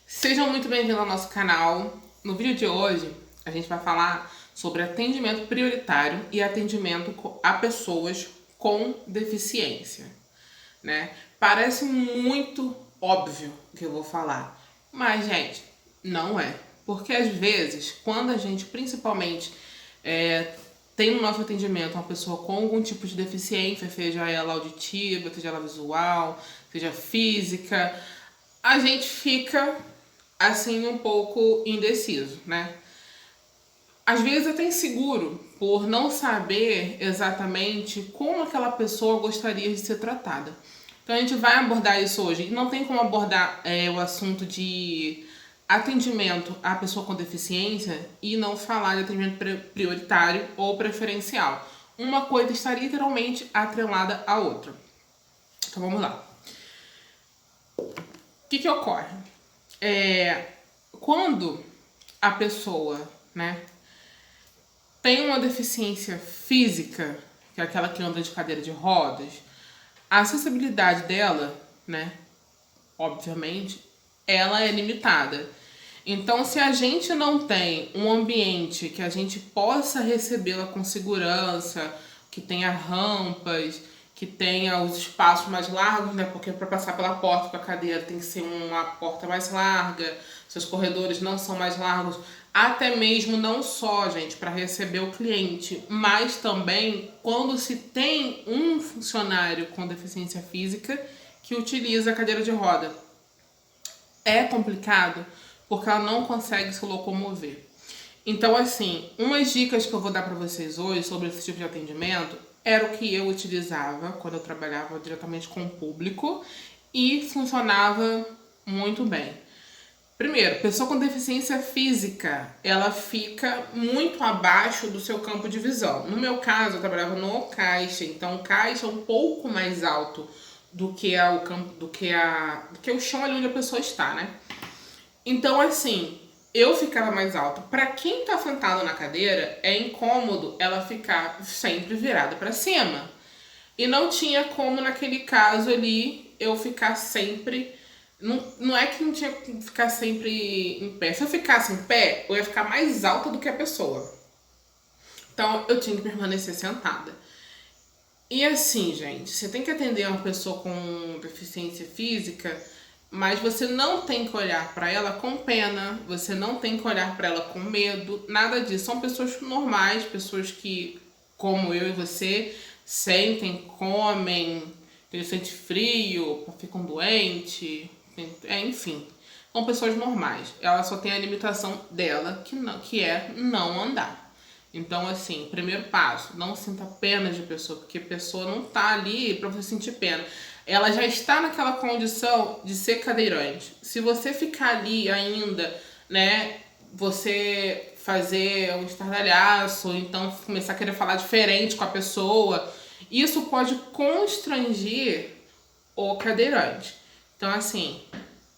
Sejam muito bem-vindos ao nosso canal. No vídeo de hoje, a gente vai falar sobre atendimento prioritário e atendimento a pessoas com deficiência, né? Parece muito óbvio o que eu vou falar, mas, gente, não é. Porque, às vezes, quando a gente, principalmente, tem no nosso atendimento uma pessoa com algum tipo de deficiência, seja ela auditiva, seja ela visual, seja física, a gente fica assim um pouco indeciso, né? Às vezes até inseguro por não saber exatamente como aquela pessoa gostaria de ser tratada. Então a gente vai abordar isso hoje. E não tem como abordar o assunto de atendimento à pessoa com deficiência e não falar de atendimento prioritário ou preferencial. Uma coisa está literalmente atrelada à outra. Então vamos lá. O que ocorre? Quando a pessoa, né, tem uma deficiência física, que é aquela que anda de cadeira de rodas, a acessibilidade dela, né, obviamente, ela é limitada. Então, se a gente não tem um ambiente que a gente possa recebê-la com segurança, que tenha rampas, que tenha os espaços mais largos, né? Porque para passar pela porta com a cadeira tem que ser uma porta mais larga, seus corredores não são mais largos, até mesmo não só, gente, para receber o cliente, mas também quando se tem um funcionário com deficiência física que utiliza a cadeira de roda. É complicado porque ela não consegue se locomover. Então, assim, umas dicas que eu vou dar para vocês hoje sobre esse tipo de atendimento era o que eu utilizava quando eu trabalhava diretamente com o público e funcionava muito bem. Primeiro, pessoa com deficiência física, ela fica muito abaixo do seu campo de visão. No meu caso, eu trabalhava no caixa, então o caixa é um pouco mais alto do que o campo, do que o chão ali onde a pessoa está, né? Então, assim, eu ficava mais alto. Para quem tá sentado na cadeira, é incômodo ela ficar sempre virada para cima. E não tinha como, naquele caso ali, eu ficar sempre... Não é que não tinha que ficar sempre em pé. Se eu ficasse em pé, eu ia ficar mais alta do que a pessoa. Então, eu tinha que permanecer sentada. E assim, gente, você tem que atender uma pessoa com deficiência física, mas você não tem que olhar para ela com pena, você não tem que olhar para ela com medo, nada disso. São pessoas normais, pessoas que, como eu e você, sentem, comem, sentem frio, ficam doentes, enfim. São pessoas normais. Ela só tem a limitação dela, que é não andar. Então, assim, primeiro passo, não sinta pena de pessoa, porque a pessoa não tá ali para você sentir pena. Ela já está naquela condição de ser cadeirante. Se você ficar ali ainda, né, você fazer um estardalhaço, então começar a querer falar diferente com a pessoa, isso pode constranger o cadeirante. Então, assim,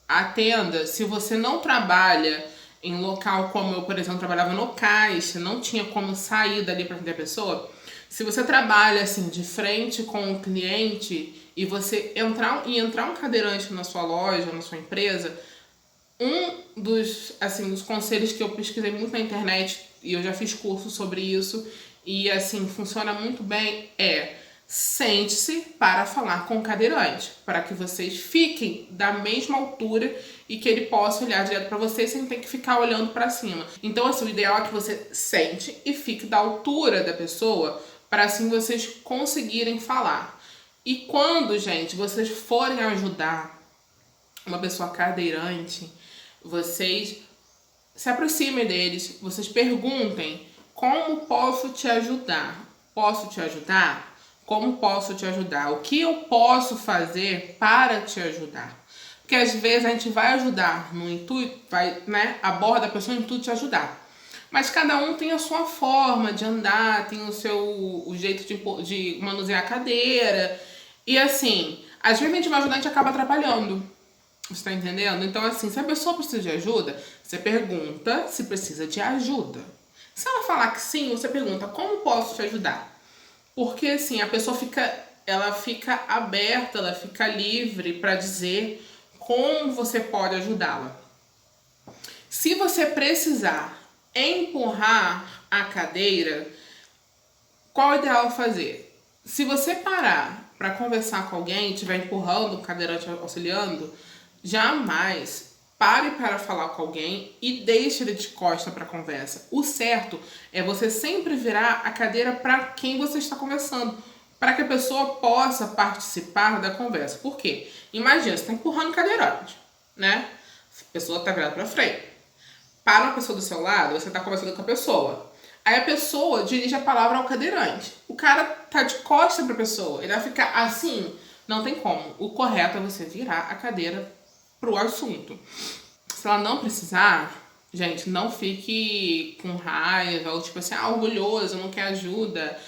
atenda, se você não trabalha em local como eu, por exemplo, trabalhava no caixa, não tinha como sair dali para atender a pessoa. Se você trabalha assim de frente com o cliente e você entrar um cadeirante na sua loja, na sua empresa, um dos conselhos que eu pesquisei muito na internet e eu já fiz curso sobre isso e assim funciona muito bem sente-se para falar com o cadeirante, para que vocês fiquem da mesma altura e que ele possa olhar direto para você sem ter que ficar olhando para cima. Então, assim, o ideal é que você sente e fique da altura da pessoa para assim vocês conseguirem falar. E quando, gente, vocês forem ajudar uma pessoa cadeirante, vocês se aproximem deles, vocês perguntem: como posso te ajudar? Posso te ajudar? Como posso te ajudar? O que eu posso fazer para te ajudar? Porque às vezes a gente vai ajudar no intuito, aborda a pessoa no intuito de ajudar. Mas cada um tem a sua forma de andar, tem o jeito de manusear a cadeira. E assim, às vezes a gente vai ajudar e a gente acaba atrapalhando. Você tá entendendo? Então, assim, se a pessoa precisa de ajuda, você pergunta se precisa de ajuda. Se ela falar que sim, você pergunta: como posso te ajudar? Porque, assim, a pessoa fica ela fica aberta, ela fica livre para dizer como você pode ajudá-la. Se você precisar empurrar a cadeira, qual é o ideal fazer? Se você parar para conversar com alguém, estiver empurrando o cadeirante, auxiliando, jamais pare para falar com alguém e deixe ele de costa para a conversa. O certo é você sempre virar a cadeira para quem você está conversando, para que a pessoa possa participar da conversa. Por quê? Imagina, você está empurrando o cadeirante, né? A pessoa está virada para frente. Para uma pessoa do seu lado, você está conversando com a pessoa. Aí a pessoa dirige a palavra ao cadeirante. O cara tá de costas para a pessoa. Ele vai ficar assim. Não tem como. O correto é você virar a cadeira pro assunto. Se ela não precisar, gente, não fique com raiva ou tipo assim, orgulhoso, não quer ajuda.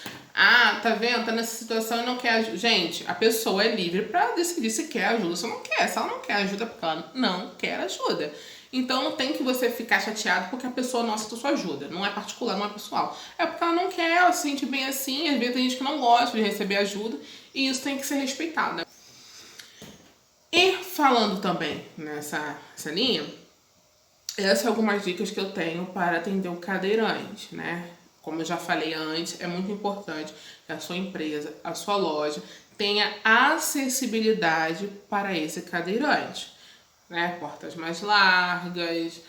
Tá vendo? Tá nessa situação e não quer ajuda. Gente, a pessoa é livre para decidir se quer ajuda ou se não quer. Se ela não quer ajuda, porque ela não quer ajuda. Então não tem que você ficar chateado porque a pessoa não aceita sua ajuda. Não é particular, não é pessoal. É porque ela não quer, ela se sente bem assim. Às vezes tem gente que não gosta de receber ajuda e isso tem que ser respeitado. E falando também nessa linha, essas são algumas dicas que eu tenho para atender o cadeirante, né? Como eu já falei antes, é muito importante que a sua empresa, a sua loja, tenha acessibilidade para esse cadeirante, né? Portas mais largas,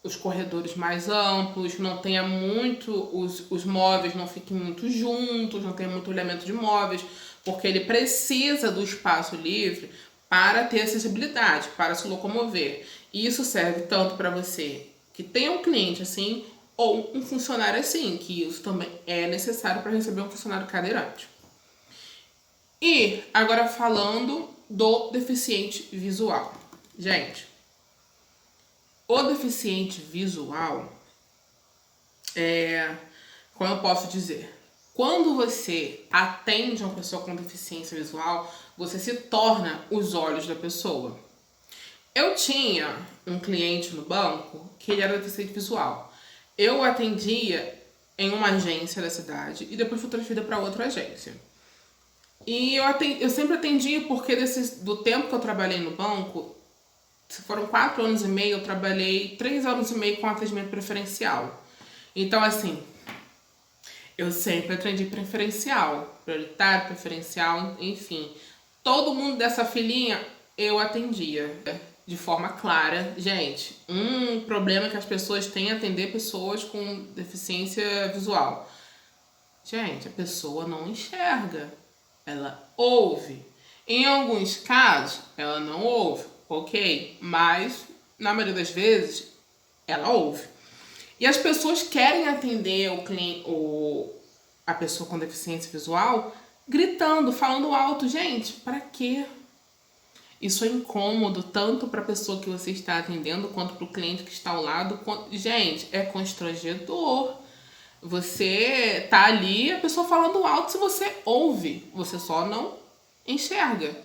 os corredores mais amplos, não tenha muito, os móveis não fiquem muito juntos, não tenha muito olhamento de móveis, porque ele precisa do espaço livre para ter acessibilidade, para se locomover. E isso serve tanto para você que tem um cliente assim, ou um funcionário assim, que isso também é necessário para receber um funcionário cadeirante. E agora falando do deficiente visual. Gente, o deficiente visual como eu posso dizer? Quando você atende uma pessoa com deficiência visual, você se torna os olhos da pessoa. Eu tinha um cliente no banco que ele era deficiente visual. Eu atendia em uma agência da cidade e depois fui transferida para outra agência. E eu sempre atendi porque do tempo que eu trabalhei no banco, se foram 4 anos e meio, eu trabalhei 3 anos e meio com atendimento preferencial. Então, assim, eu sempre atendi preferencial, prioritário, preferencial, enfim. Todo mundo dessa filinha eu atendia de forma clara. Gente, um problema que as pessoas têm é atender pessoas com deficiência visual. Gente, a pessoa não enxerga, ela ouve. Em alguns casos, ela não ouve, ok? Mas, na maioria das vezes, ela ouve. E as pessoas querem atender a pessoa com deficiência visual gritando, falando alto. Gente, para quê? Isso é incômodo tanto para a pessoa que você está atendendo quanto para o cliente que está ao lado. Gente, é constrangedor. Você tá ali, a pessoa falando alto, se você ouve, você só não enxerga.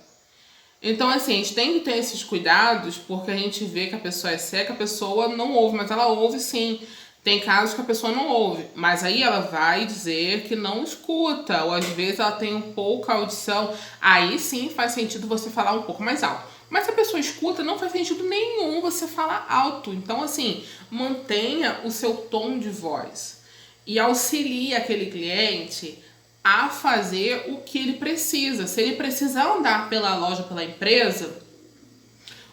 Então, assim, a gente tem que ter esses cuidados, porque a gente vê que a pessoa é cega, a pessoa não ouve, mas ela ouve sim. Tem casos que a pessoa não ouve, mas aí ela vai dizer que não escuta, ou às vezes ela tem pouca audição, aí sim faz sentido você falar um pouco mais alto. Mas se a pessoa escuta, não faz sentido nenhum você falar alto. Então, assim, mantenha o seu tom de voz e auxilie aquele cliente a fazer o que ele precisa. Se ele precisar andar pela loja, pela empresa,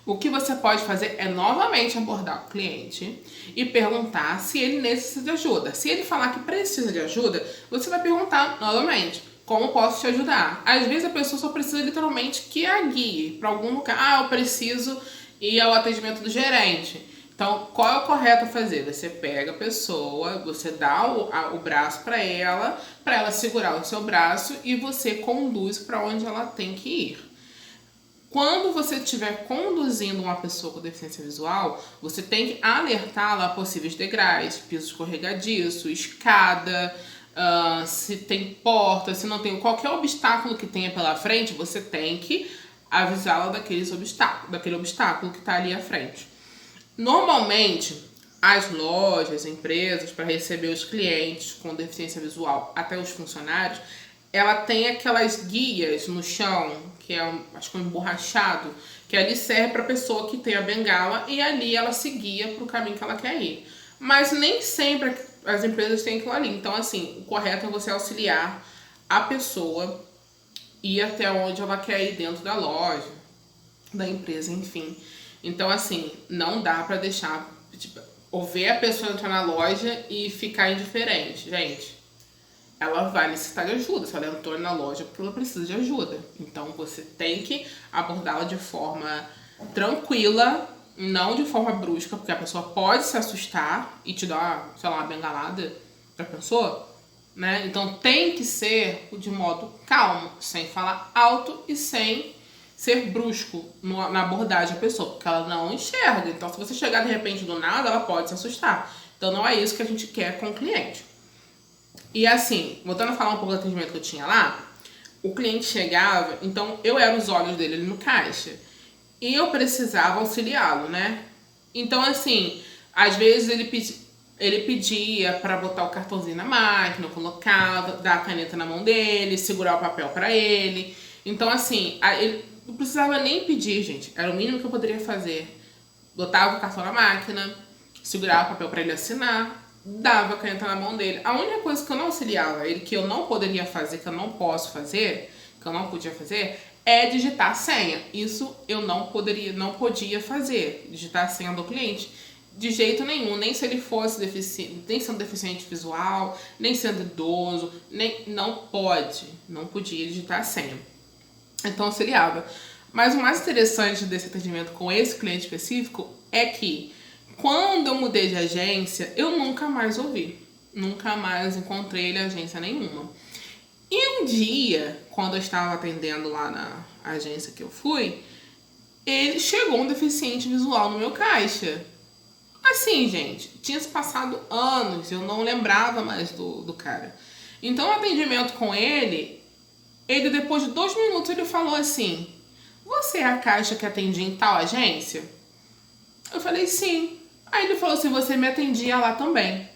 o que você pode fazer é novamente abordar o cliente e perguntar se ele necessita de ajuda. Se ele falar que precisa de ajuda, você vai perguntar novamente: como posso te ajudar? Às vezes a pessoa só precisa literalmente que a guie para algum lugar. Eu preciso ir ao atendimento do gerente. Então, qual é o correto a fazer? Você pega a pessoa, você dá o braço para ela segurar o seu braço e você conduz para onde ela tem que ir. Quando você estiver conduzindo uma pessoa com deficiência visual, você tem que alertá-la a possíveis degraus, piso escorregadiço, escada, se tem porta, se não tem qualquer obstáculo que tenha pela frente, você tem que avisá-la daquele obstáculo que está ali à frente. Normalmente, as lojas, empresas, para receber os clientes com deficiência visual, até os funcionários, ela tem aquelas guias no chão, que é, acho que um emborrachado, que ali serve para a pessoa que tem a bengala e ali ela se guia para o caminho que ela quer ir. Mas nem sempre as empresas têm aquilo ali. Então, assim, o correto é você auxiliar a pessoa ir até onde ela quer ir dentro da loja, da empresa, enfim. Então, assim, não dá pra deixar, tipo, ou ver a pessoa entrar na loja e ficar indiferente. Gente, ela vai necessitar de ajuda. Se ela entrou na loja porque ela precisa de ajuda. Então, você tem que abordá-la de forma tranquila, não de forma brusca, porque a pessoa pode se assustar e te dar, sei lá, uma bengalada. Já pensou? Né? Então, tem que ser de modo calmo, sem falar alto e sem ser brusco na abordagem da pessoa, porque ela não enxerga. Então, se você chegar de repente do nada, ela pode se assustar. Então, não é isso que a gente quer com o cliente. E assim, voltando a falar um pouco do atendimento que eu tinha lá, o cliente chegava, então eu era os olhos dele ali no caixa. E eu precisava auxiliá-lo, né? Então, assim, às vezes ele pedia para botar o cartãozinho na máquina, eu colocava, dar a caneta na mão dele, segurar o papel para ele. Então, assim, ele não precisava nem pedir, gente. Era o mínimo que eu poderia fazer. Botava o cartão na máquina, segurava o papel para ele assinar, dava a caneta na mão dele. A única coisa que eu não auxiliava ele, que eu não poderia fazer, que eu não posso fazer, que eu não podia fazer, é digitar a senha. Isso eu não podia fazer, digitar a senha do cliente. De jeito nenhum, nem se ele fosse deficiente, nem sendo deficiente visual, nem sendo idoso, não podia digitar a senha. Então auxiliava. Mas o mais interessante desse atendimento com esse cliente específico é que quando eu mudei de agência, eu nunca mais ouvi. Nunca mais encontrei ele em agência nenhuma. E um dia, quando eu estava atendendo lá na agência que eu fui, chegou um deficiente visual no meu caixa. Assim, gente, tinha se passado anos, eu não lembrava mais do cara. Então, o atendimento com ele depois de 2 minutos, ele falou assim: você é a caixa que atendia em tal agência? Eu falei, sim. Aí ele falou assim, você me atendia lá também.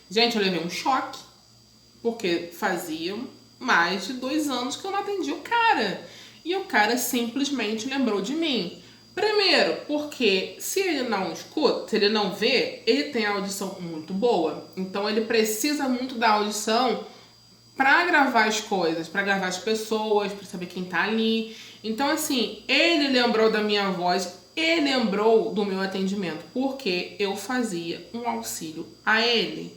Gente, eu levei um choque, porque fazia mais de 2 anos que eu não atendia o cara. E o cara simplesmente lembrou de mim. Primeiro, porque se ele não escuta, se ele não vê, ele tem a audição muito boa. Então ele precisa muito da audição para gravar as coisas, para gravar as pessoas, para saber quem tá ali. Então, assim, ele lembrou da minha voz, ele lembrou do meu atendimento, porque eu fazia um auxílio a ele.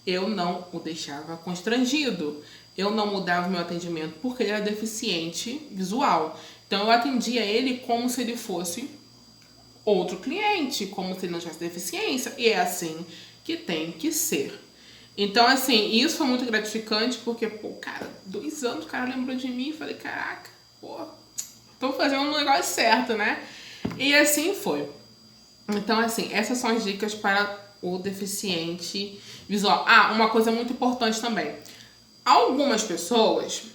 Eu não o deixava constrangido. Eu não mudava o meu atendimento porque ele era deficiente visual. Então, eu atendia ele como se ele fosse outro cliente, como se ele não tivesse deficiência. E é assim que tem que ser. Então, assim, isso foi muito gratificante porque, pô, cara, 2 anos o cara lembrou de mim e falei, caraca, pô, tô fazendo um negócio certo, né? E assim foi. Então, assim, essas são as dicas para o deficiente visual. Ah, uma coisa muito importante também. Algumas pessoas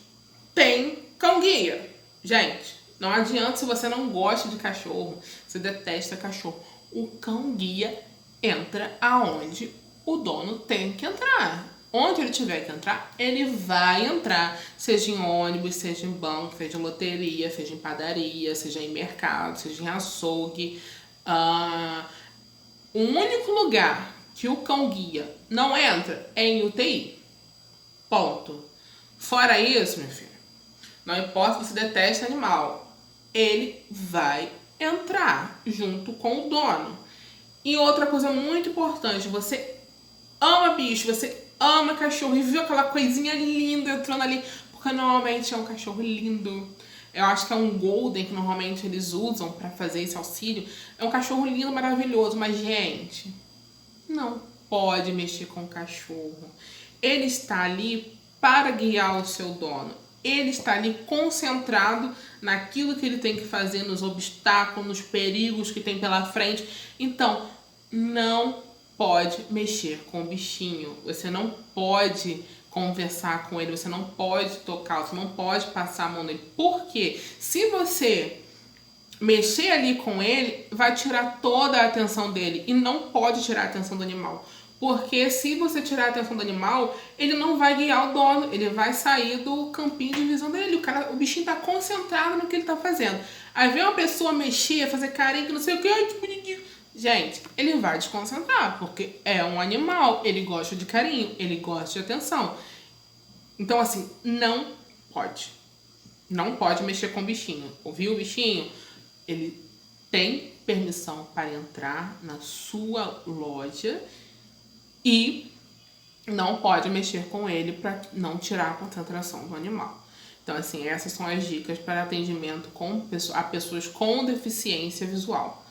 têm cão-guia. Gente, não adianta se você não gosta de cachorro, você detesta cachorro. O cão-guia entra aonde o dono tem que entrar. Onde ele tiver que entrar, ele vai entrar. Seja em ônibus, seja em banco, seja em loteria, seja em padaria, seja em mercado, seja em açougue. O único lugar que o cão-guia não entra é em UTI. Ponto. Fora isso, meu filho, não importa se você detesta animal, ele vai entrar junto com o dono. E outra coisa muito importante, você ama bicho, você ama cachorro e viu aquela coisinha linda entrando ali, porque normalmente é um cachorro lindo. Eu acho que é um golden que normalmente eles usam para fazer esse auxílio. É um cachorro lindo, maravilhoso, mas gente, não pode mexer com o cachorro. Ele está ali para guiar o seu dono. Ele está ali concentrado naquilo que ele tem que fazer, nos obstáculos, nos perigos que tem pela frente. Então, não pode mexer com o bichinho. Você não pode conversar com ele, você não pode tocar, você não pode passar a mão nele. Porque se você mexer ali com ele, vai tirar toda a atenção dele. E não pode tirar a atenção do animal. Porque se você tirar a atenção do animal, ele não vai guiar o dono, ele vai sair do campinho de visão dele. O bichinho tá concentrado no que ele tá fazendo. Aí vem uma pessoa mexer, fazer carinho, que não sei o que, ai, que bonitinho. Gente, ele vai desconcentrar, porque é um animal, ele gosta de carinho, ele gosta de atenção. Então, assim, não pode. Não pode mexer com o bichinho. Ouviu o bichinho? Ele tem permissão para entrar na sua loja e não pode mexer com ele para não tirar a concentração do animal. Então, assim, essas são as dicas para atendimento a pessoas com deficiência visual.